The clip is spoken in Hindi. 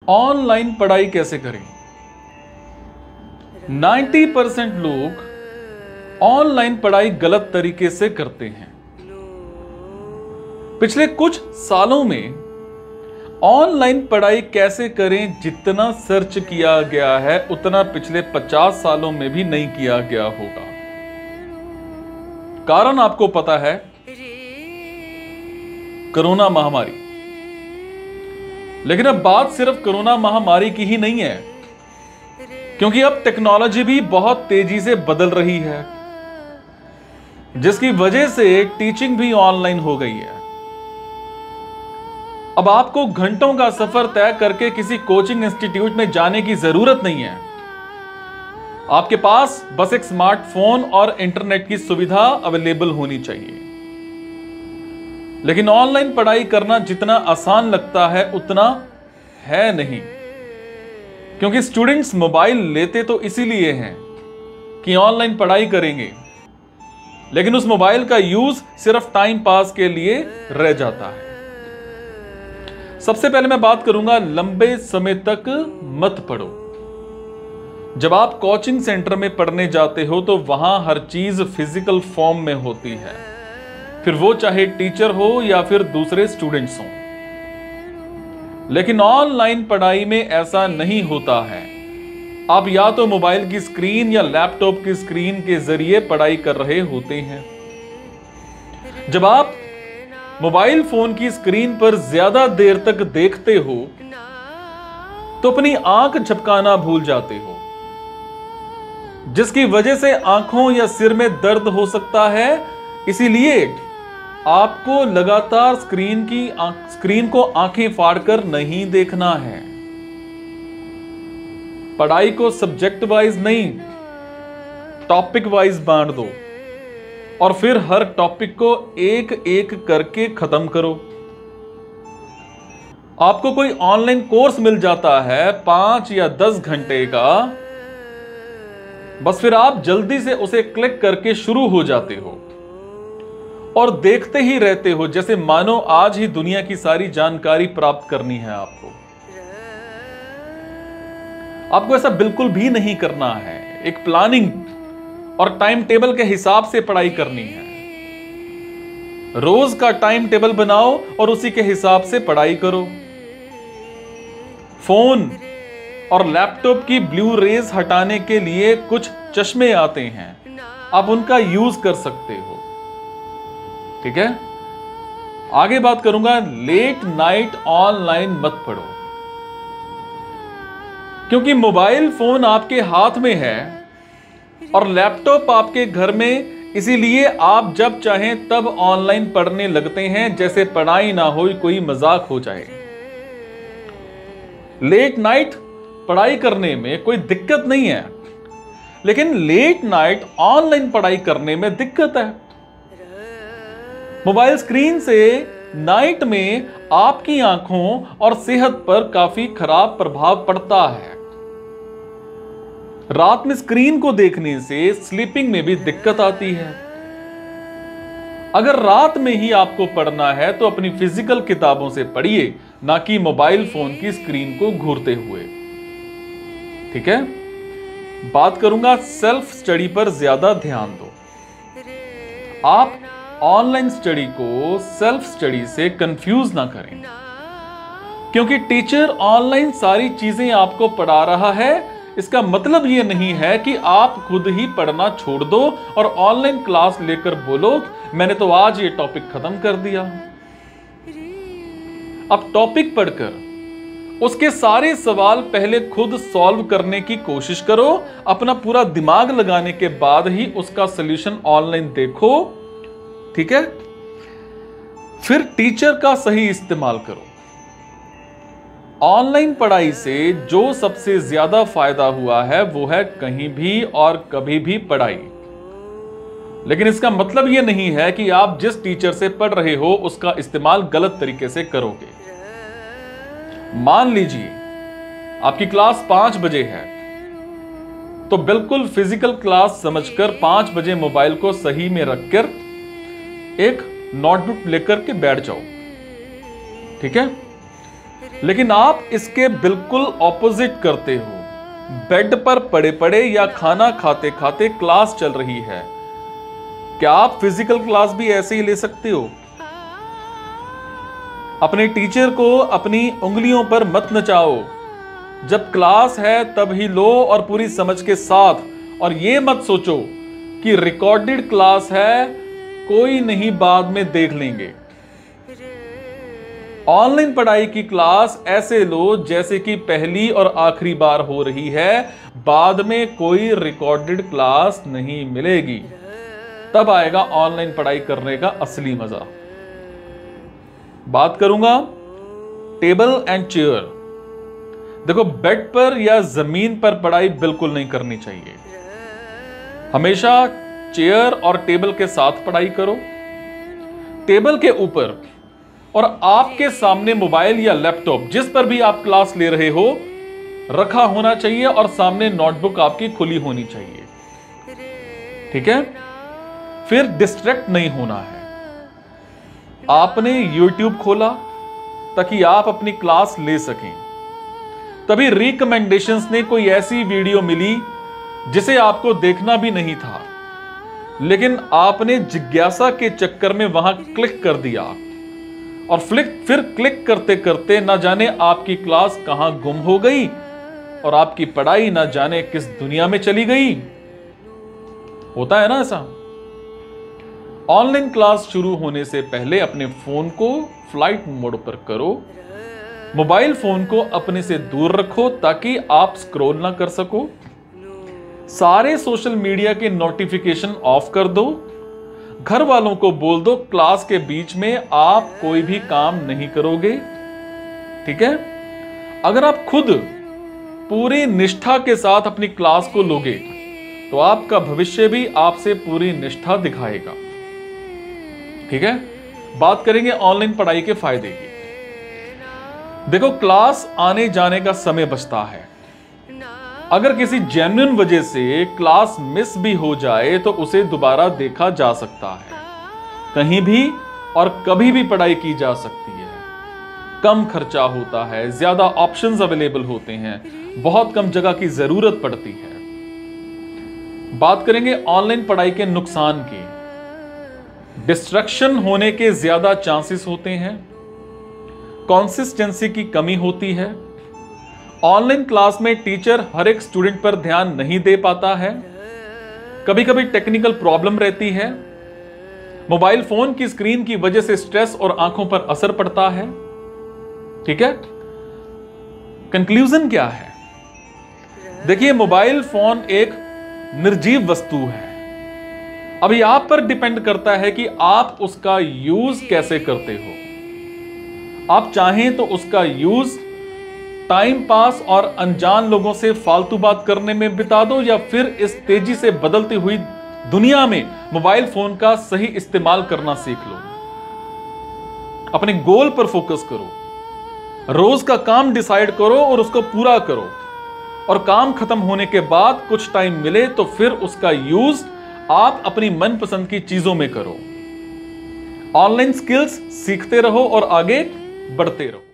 ऑनलाइन पढ़ाई कैसे करें? 90% लोग ऑनलाइन पढ़ाई गलत तरीके से करते हैं। पिछले कुछ सालों में ऑनलाइन पढ़ाई कैसे करें जितना सर्च किया गया है उतना पिछले 50 सालों में भी नहीं किया गया होगा। कारण आपको पता है, कोरोना महामारी। लेकिन अब बात सिर्फ कोरोना महामारी की ही नहीं है, क्योंकि अब टेक्नोलॉजी भी बहुत तेजी से बदल रही है, जिसकी वजह से टीचिंग भी ऑनलाइन हो गई है। अब आपको घंटों का सफर तय करके किसी कोचिंग इंस्टीट्यूट में जाने की जरूरत नहीं है। आपके पास बस एक स्मार्टफोन और इंटरनेट की सुविधा अवेलेबल होनी चाहिए। लेकिन ऑनलाइन पढ़ाई करना जितना आसान लगता है उतना है नहीं, क्योंकि स्टूडेंट्स मोबाइल लेते तो इसीलिए हैं कि ऑनलाइन पढ़ाई करेंगे, लेकिन उस मोबाइल का यूज सिर्फ टाइम पास के लिए रह जाता है। सबसे पहले मैं बात करूंगा, लंबे समय तक मत पढ़ो। जब आप कोचिंग सेंटर में पढ़ने जाते हो तो वहां हर चीज फिजिकल फॉर्म में होती है, फिर वो चाहे टीचर हो या फिर दूसरे स्टूडेंट्स हों। लेकिन ऑनलाइन पढ़ाई में ऐसा नहीं होता है। आप या तो मोबाइल की स्क्रीन या लैपटॉप की स्क्रीन के जरिए पढ़ाई कर रहे होते हैं। जब आप मोबाइल फोन की स्क्रीन पर ज्यादा देर तक देखते हो तो अपनी आंख झपकाना भूल जाते हो, जिसकी वजह से आंखों या सिर में दर्द हो सकता है। इसीलिए आपको लगातार स्क्रीन को आंखें फाड़कर नहीं देखना है। पढ़ाई को सब्जेक्ट वाइज नहीं, टॉपिक वाइज बांट दो और फिर हर टॉपिक को एक एक करके खत्म करो। आपको कोई ऑनलाइन कोर्स मिल जाता है 5 या 10 घंटे का, बस फिर आप जल्दी से उसे क्लिक करके शुरू हो जाते हो और देखते ही रहते हो, जैसे मानो आज ही दुनिया की सारी जानकारी प्राप्त करनी है आपको। आपको ऐसा बिल्कुल भी नहीं करना है। एक प्लानिंग और टाइम टेबल के हिसाब से पढ़ाई करनी है। रोज का टाइम टेबल बनाओ और उसी के हिसाब से पढ़ाई करो। फोन और लैपटॉप की ब्लू रेज हटाने के लिए कुछ चश्मे आते हैं, आप उनका यूज कर सकते हो। ठीक है, आगे बात करूंगा, लेट नाइट ऑनलाइन मत पढ़ो। क्योंकि मोबाइल फोन आपके हाथ में है और लैपटॉप आपके घर में, इसीलिए आप जब चाहें तब ऑनलाइन पढ़ने लगते हैं, जैसे पढ़ाई ना हो, कोई मजाक हो जाए। लेट नाइट पढ़ाई करने में कोई दिक्कत नहीं है, लेकिन लेट नाइट ऑनलाइन पढ़ाई करने में दिक्कत है। मोबाइल स्क्रीन से नाइट में आपकी आंखों और सेहत पर काफी खराब प्रभाव पड़ता है। रात में स्क्रीन को देखने से स्लीपिंग में भी दिक्कत आती है। अगर रात में ही आपको पढ़ना है तो अपनी फिजिकल किताबों से पढ़िए, ना कि मोबाइल फोन की स्क्रीन को घूरते हुए। ठीक है, बात करूंगा सेल्फ स्टडी पर ज्यादा ध्यान दो। आप ऑनलाइन स्टडी को सेल्फ स्टडी से कंफ्यूज ना करें, क्योंकि टीचर ऑनलाइन सारी चीजें आपको पढ़ा रहा है। इसका मतलब यह नहीं है कि आप खुद ही पढ़ना छोड़ दो और ऑनलाइन क्लास लेकर बोलो मैंने तो आज ये टॉपिक खत्म कर दिया। अब टॉपिक पढ़कर उसके सारे सवाल पहले खुद सॉल्व करने की कोशिश करो। अपना पूरा दिमाग लगाने के बाद ही उसका सॉल्यूशन ऑनलाइन देखो। ठीक है, फिर टीचर का सही इस्तेमाल करो। ऑनलाइन पढ़ाई से जो सबसे ज्यादा फायदा हुआ है वो है कहीं भी और कभी भी पढ़ाई। लेकिन इसका मतलब यह नहीं है कि आप जिस टीचर से पढ़ रहे हो उसका इस्तेमाल गलत तरीके से करोगे। मान लीजिए आपकी क्लास 5 बजे है, तो बिल्कुल फिजिकल क्लास समझकर 5 बजे मोबाइल को सही में रखकर एक नोटबुक लेकर के बैठ जाओ। ठीक है, लेकिन आप इसके बिल्कुल ऑपोजिट करते हो। बेड पर पड़े पड़े या खाना खाते खाते क्लास चल रही है। क्या आप फिजिकल क्लास भी ऐसे ही ले सकते हो? अपने टीचर को अपनी उंगलियों पर मत नचाओ। जब क्लास है तब ही लो और पूरी समझ के साथ। और यह मत सोचो कि रिकॉर्डेड क्लास है, कोई नहीं, बाद में देख लेंगे। ऑनलाइन पढ़ाई की क्लास ऐसे लो जैसे कि पहली और आखिरी बार हो रही है। बाद में कोई रिकॉर्डेड क्लास नहीं मिलेगी। तब आएगा ऑनलाइन पढ़ाई करने का असली मजा। बात करूंगा टेबल एंड चेयर। देखो, बेड पर या जमीन पर पढ़ाई बिल्कुल नहीं करनी चाहिए। हमेशा चेयर और टेबल के साथ पढ़ाई करो। टेबल के ऊपर और आपके सामने मोबाइल या लैपटॉप, जिस पर भी आप क्लास ले रहे हो, रखा होना चाहिए और सामने नोटबुक आपकी खुली होनी चाहिए। ठीक है? फिर डिस्ट्रैक्ट नहीं होना है। आपने YouTube खोला ताकि आप अपनी क्लास ले सकें। तभी रिकमेंडेशंस ने कोई ऐसी वीडियो मिली जिसे आपको देखना भी नहीं था, लेकिन आपने जिज्ञासा के चक्कर में वहां क्लिक कर दिया और फिर क्लिक करते करते ना जाने आपकी क्लास कहां गुम हो गई और आपकी पढ़ाई ना जाने किस दुनिया में चली गई। होता है ना ऐसा? ऑनलाइन क्लास शुरू होने से पहले अपने फोन को फ्लाइट मोड पर करो। मोबाइल फोन को अपने से दूर रखो ताकि आप स्क्रॉल ना कर सको। सारे सोशल मीडिया के नोटिफिकेशन ऑफ कर दो। घर वालों को बोल दो क्लास के बीच में आप कोई भी काम नहीं करोगे। ठीक है? अगर आप खुद पूरी निष्ठा के साथ अपनी क्लास को लोगे तो आपका भविष्य भी आपसे पूरी निष्ठा दिखाएगा। ठीक है? बात करेंगे ऑनलाइन पढ़ाई के फायदे की। देखो, क्लास आने जाने का समय बचता है। अगर किसी जेन्युइन वजह से क्लास मिस भी हो जाए तो उसे दोबारा देखा जा सकता है। कहीं भी और कभी भी पढ़ाई की जा सकती है। कम खर्चा होता है, ज्यादा ऑप्शंस अवेलेबल होते हैं, बहुत कम जगह की जरूरत पड़ती है। बात करेंगे ऑनलाइन पढ़ाई के नुकसान की। डिस्ट्रैक्शन होने के ज्यादा चांसेस होते हैं। कंसिस्टेंसी की कमी होती है। ऑनलाइन क्लास में टीचर हर एक स्टूडेंट पर ध्यान नहीं दे पाता है। कभी कभी टेक्निकल प्रॉब्लम रहती है। मोबाइल फोन की स्क्रीन की वजह से स्ट्रेस और आंखों पर असर पड़ता है। ठीक है? कंक्लूजन क्या है? देखिए, मोबाइल फोन एक निर्जीव वस्तु है। अभी आप पर डिपेंड करता है कि आप उसका यूज कैसे करते हो। आप चाहें तो उसका यूज टाइम पास और अनजान लोगों से फालतू बात करने में बिता दो, या फिर इस तेजी से बदलती हुई दुनिया में मोबाइल फोन का सही इस्तेमाल करना सीख लो। अपने गोल पर फोकस करो। रोज का काम डिसाइड करो और उसको पूरा करो। और काम खत्म होने के बाद कुछ टाइम मिले तो फिर उसका यूज आप अपनी मनपसंद की चीजों में करो। ऑनलाइन स्किल्स सीखते रहो और आगे बढ़ते रहो।